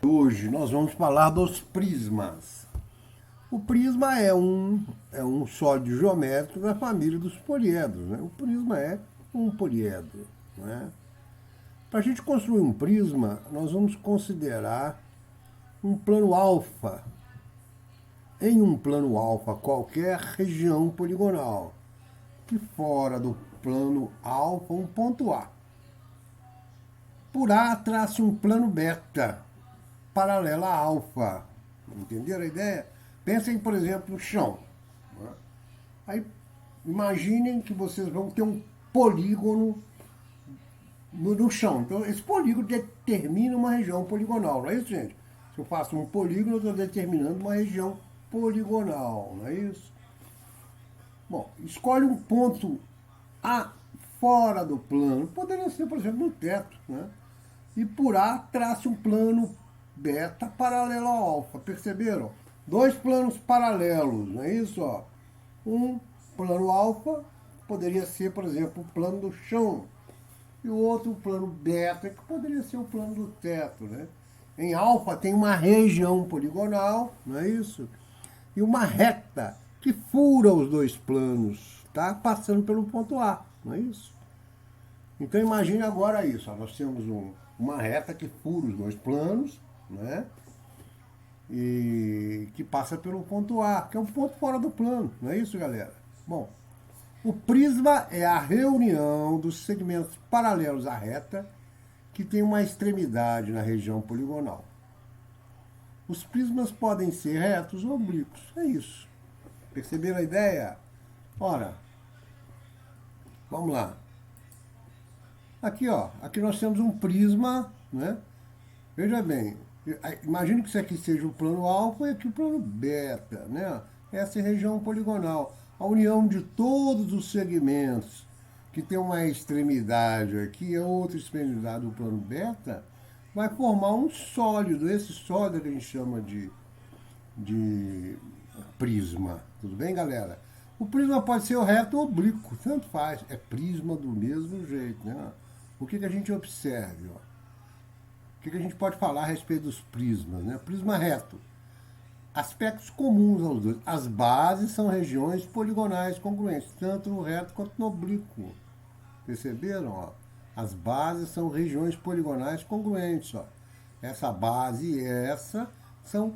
Hoje nós vamos falar dos prismas. O prisma é um sólido geométrico da família dos poliedros, né? O prisma é um poliedro, né? Para a gente construir um prisma, nós vamos considerar um plano alfa. Em um plano alfa qualquer região poligonal, que fora do plano alfa um ponto A. Por A trace um plano beta, paralela a alfa. Entenderam a ideia? Pensem, por exemplo, no chão. Aí imaginem que vocês vão ter um polígono no chão. Então, esse polígono determina uma região poligonal, não é isso, gente? Se eu faço um polígono, eu estou determinando uma região poligonal, não é isso? Bom, escolhe um ponto A fora do plano. Poderia ser, por exemplo, no teto, né? E por A trace um plano beta paralelo ao alfa. Perceberam? Dois planos paralelos, não é isso? Ó? Um plano alfa poderia ser, por exemplo, o plano do chão. E o outro, o plano beta, que poderia ser o plano do teto, né? Em alfa tem uma região poligonal, não é isso? E uma reta que fura os dois planos, tá? Passando pelo ponto A, não é isso? Então imagine agora isso, ó, nós temos uma reta que fura os dois planos, né? E que passa pelo ponto A, que é um ponto fora do plano, não é isso, galera? Bom, o prisma é a reunião dos segmentos paralelos à reta que tem uma extremidade na região poligonal. Os prismas podem ser retos ou oblíquos, é isso. Perceberam a ideia? Ora, vamos lá. Aqui, ó, aqui nós temos um prisma, né? Veja bem, imagine que isso aqui seja o plano alfa e aqui o plano beta, né? Essa é a região poligonal. A união de todos os segmentos que tem uma extremidade aqui e outra extremidade do plano beta vai formar um sólido. Esse sólido que a gente chama de prisma. Tudo bem, galera? O prisma pode ser o reto ou oblíquo, tanto faz. É prisma do mesmo jeito, né? O que a gente observa? Ó? O que a gente pode falar a respeito dos prismas, né? Prisma reto. Aspectos comuns aos dois. As bases são regiões poligonais congruentes, tanto no reto quanto no oblíquo. Perceberam? Ó? As bases são regiões poligonais congruentes. Ó. Essa base e essa são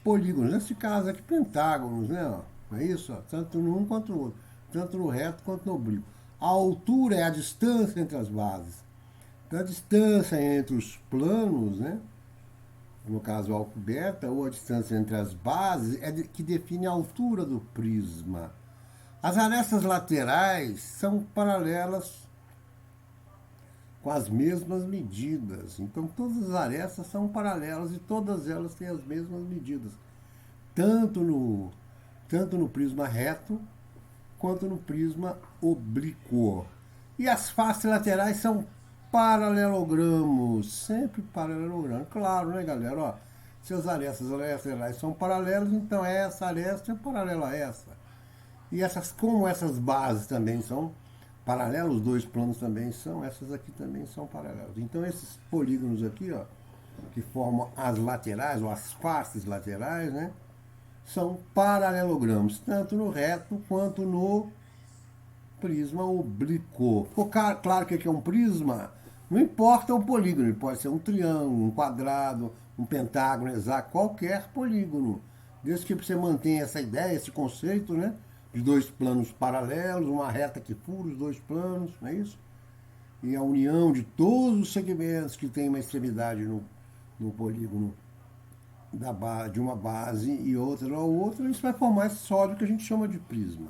polígonos. Nesse caso aqui, pentágonos, né? Ó. Não é isso? Ó? Tanto num quanto no outro. Tanto no reto quanto no oblíquo. A altura é a distância entre as bases. Então, a distância entre os planos, né? No caso alfa e beta, ou a distância entre as bases, que define a altura do prisma. As arestas laterais são paralelas com as mesmas medidas. Então, todas as arestas são paralelas e todas elas têm as mesmas medidas, tanto no prisma reto quanto no prisma oblíquo. E as faces laterais são paralelogramos, sempre paralelogramos. Claro, né, galera? Ó, se as arestas laterais são paralelas, então essa aresta é paralela a essa. E como essas bases também são paralelas, os dois planos também são, essas aqui também são paralelas. Então esses polígonos aqui, ó, que formam as laterais, ou as faces laterais, né, são paralelogramos, tanto no reto quanto no prisma oblíquo. Ficou claro que aqui é um prisma? Não importa o polígono, ele pode ser um triângulo, um quadrado, um pentágono, hexágono, qualquer polígono. Desde que você mantenha essa ideia, esse conceito, né? De dois planos paralelos, uma reta que fura os dois planos, não é isso? E a união de todos os segmentos que tem uma extremidade no polígono de uma base e outra na outra, isso vai formar esse sólido que a gente chama de prisma.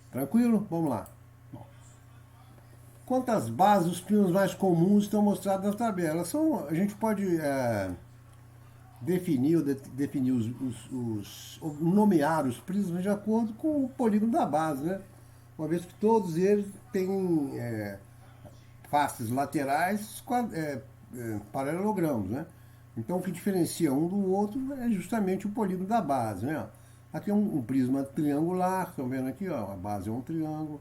Tranquilo? Vamos lá. Quanto às bases, os primos mais comuns estão mostrados na tabela. A gente pode definir nomear os prismas de acordo com o polígono da base, né? Uma vez que todos eles têm faces laterais paralelogramos, né? Então o que diferencia um do outro é justamente o polígono da base, né? Aqui é um prisma triangular, estão vendo aqui, ó, a base é um triângulo.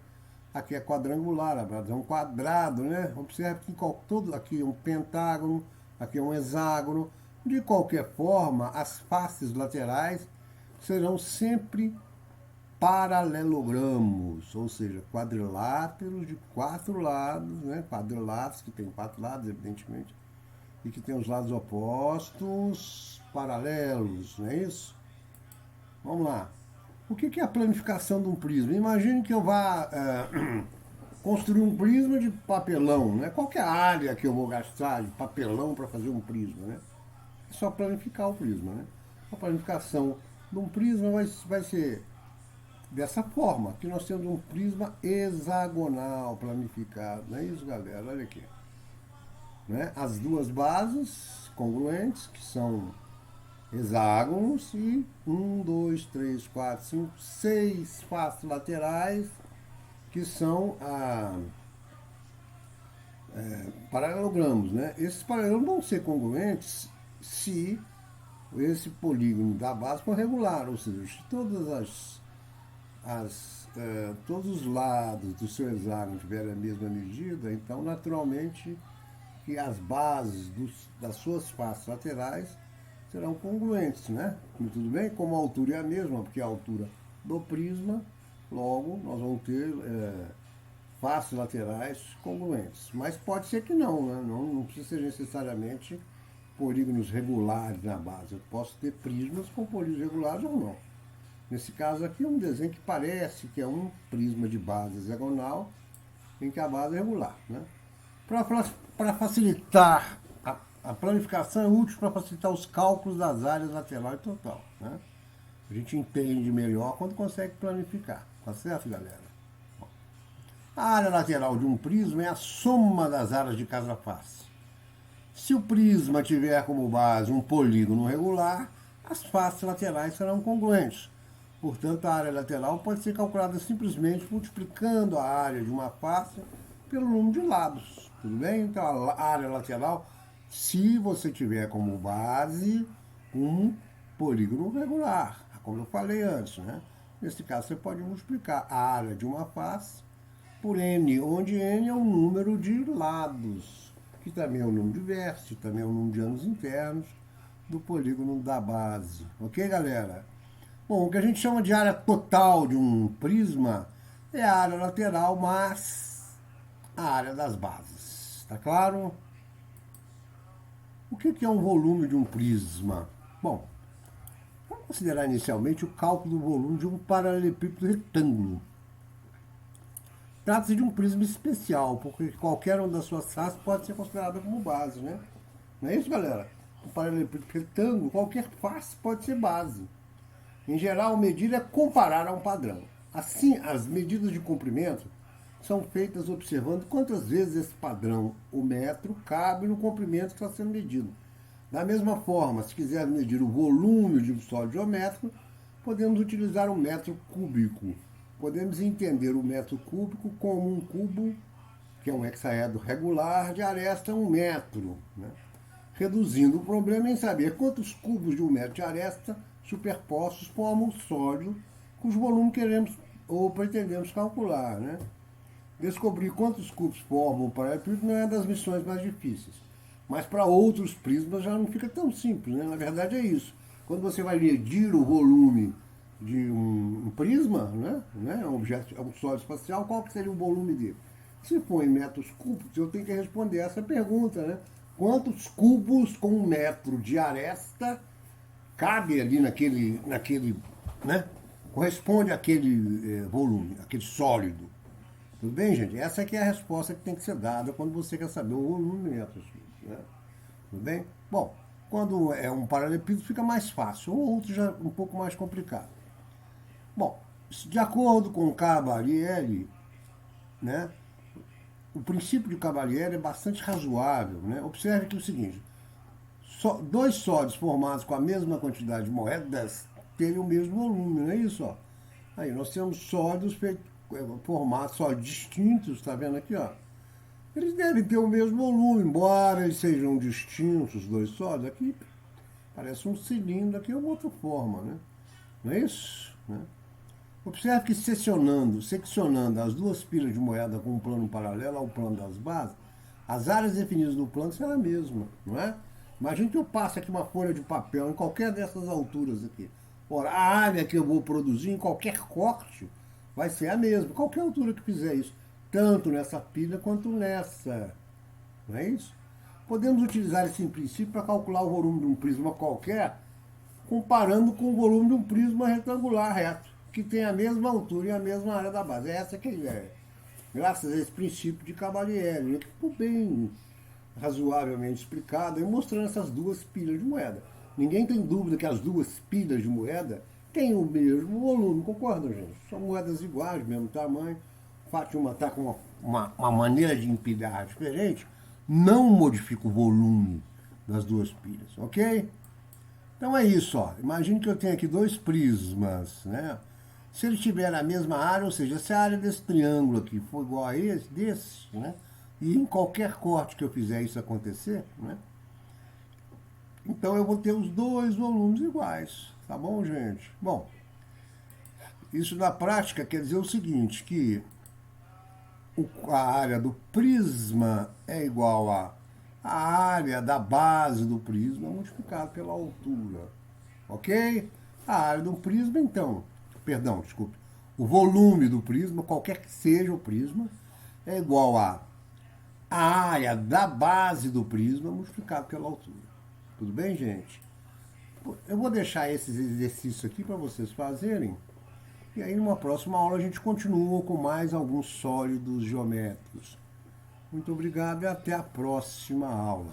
Aqui é quadrangular, a base é um quadrado, né? Observe que aqui é um pentágono, aqui é um hexágono, De qualquer forma, as faces laterais serão sempre paralelogramos, ou seja, quadriláteros de 4 lados, né? Quadriláteros que tem 4 lados, evidentemente, e que tem os lados opostos paralelos, não é isso? Vamos lá. O que é a planificação de um prisma? Imagine que eu vá construir um prisma de papelão, né? Qual que é a área que eu vou gastar de papelão para fazer um prisma, né? É só planificar o prisma, né? A planificação de um prisma vai ser dessa forma, que nós temos um prisma hexagonal planificado, não é isso, galera? Olha aqui. Né? As duas bases congruentes, que são hexágonos, e 6 faces laterais, que são paralelogramos. Né? Esses paralelos vão ser congruentes se esse polígono da base for regular, ou seja, se todos os lados do seu hexágono tiverem a mesma medida, então naturalmente que as bases das suas faces laterais serão congruentes, né? Tudo bem? Como a altura é a mesma, porque a altura do prisma, logo nós vamos ter faces laterais congruentes. Mas pode ser que não, né? Não precisa ser necessariamente polígonos regulares na base. Eu posso ter prismas com polígonos regulares ou não. Nesse caso aqui é um desenho que parece que é um prisma de base hexagonal em que a base é regular. Né? Para facilitar, a planificação é útil para facilitar os cálculos das áreas lateral e total. Né? A gente entende melhor quando consegue planificar. Tá certo, galera? A área lateral de um prisma é a soma das áreas de cada face. Se o prisma tiver como base um polígono regular, as faces laterais serão congruentes. Portanto, a área lateral pode ser calculada simplesmente multiplicando a área de uma face pelo número de lados. Tudo bem? Então, a área lateral, se você tiver como base um polígono regular, como eu falei antes, né? Nesse caso, você pode multiplicar a área de uma face por n, onde n é o número de lados, que também é o número de vértices, também é o número de ângulos internos do polígono da base. Ok, galera? Bom, o que a gente chama de área total de um prisma é a área lateral mais a área das bases. Tá claro? O que é um volume de um prisma? Bom, vamos considerar inicialmente o cálculo do volume de um paralelepípedo retângulo. Trata-se de um prisma especial, porque qualquer uma das suas faces pode ser considerada como base, né? Não é isso, galera? Um paralelepípedo retângulo, qualquer face pode ser base. Em geral, medir é comparar a um padrão. Assim, as medidas de comprimento são feitas observando quantas vezes esse padrão, o metro, cabe no comprimento que está sendo medido. Da mesma forma, se quiser medir o volume de um sólido geométrico, podemos utilizar o metro cúbico. Podemos entender o metro cúbico como um cubo, que é um hexaedro regular, de aresta 1 metro. Né? Reduzindo o problema em saber quantos cubos de 1 metro de aresta superpostos formam um sólido cujo volume queremos ou pretendemos calcular. Né? Descobrir quantos cubos formam o paralelepípedo não é das missões mais difíceis. Mas para outros prismas já não fica tão simples. Né? Na verdade é isso. Quando você vai medir o volume de um prisma, né? Um objeto, um sólido espacial, qual que seria o volume dele? Se for em metros cúbicos, eu tenho que responder essa pergunta. Né? Quantos cubos com 1 metro de aresta cabe ali naquele, né? Corresponde àquele volume, aquele sólido. Tudo bem, gente? Essa aqui é a resposta que tem que ser dada quando você quer saber o volume em metros. Né? Tudo bem? Bom, quando é um paralelepípedo fica mais fácil, ou outro já um pouco mais complicado. Bom, de acordo com Cavalieri, né? O princípio de Cavalieri é bastante razoável. Né? Observe que é o seguinte: dois sólidos formados com a mesma quantidade de moedas têm o mesmo volume, não é isso? Ó? Aí nós temos sólidos formados, sólidos distintos, está vendo aqui? Ó? Eles devem ter o mesmo volume, embora eles sejam distintos, os dois sólidos. Aqui parece um cilindro, aqui é uma outra forma, né? Não é isso? Né? Observe que seccionando as duas pilhas de moeda com um plano paralelo ao plano das bases, as áreas definidas no plano serão a mesma, não é? Imagina que eu passo aqui uma folha de papel em qualquer dessas alturas aqui. Ora, a área que eu vou produzir em qualquer corte vai ser a mesma, qualquer altura que fizer isso. Tanto nessa pilha quanto nessa. Não é isso? Podemos utilizar esse princípio para calcular o volume de um prisma qualquer, comparando com o volume de um prisma retangular reto, que tem a mesma altura e a mesma área da base. É essa que é a ideia. Graças a esse princípio de Cavalieri, que ficou bem razoavelmente explicado, e mostrando essas duas pilhas de moeda. Ninguém tem dúvida que as duas pilhas de moeda têm o mesmo volume, concordam, gente? São moedas iguais, mesmo tamanho. O fato de uma estar com uma maneira de empilhar diferente não modifica o volume das duas pilhas, ok? Então é isso, ó. Imagine que eu tenho aqui dois prismas, né? Se ele tiver a mesma área, ou seja, se a área desse triângulo aqui for igual a desse, né? E em qualquer corte que eu fizer isso acontecer, né? Então eu vou ter os dois volumes iguais, tá bom, gente? Bom, isso na prática quer dizer o seguinte, que a área do prisma é igual a área da base do prisma multiplicado pela altura, ok? A área do prisma, então, perdão, desculpe, o volume do prisma, qualquer que seja o prisma, é igual a área da base do prisma multiplicado pela altura. Tudo bem, gente? Eu vou deixar esses exercícios aqui para vocês fazerem. E aí, numa próxima aula, a gente continua com mais alguns sólidos geométricos. Muito obrigado e até a próxima aula.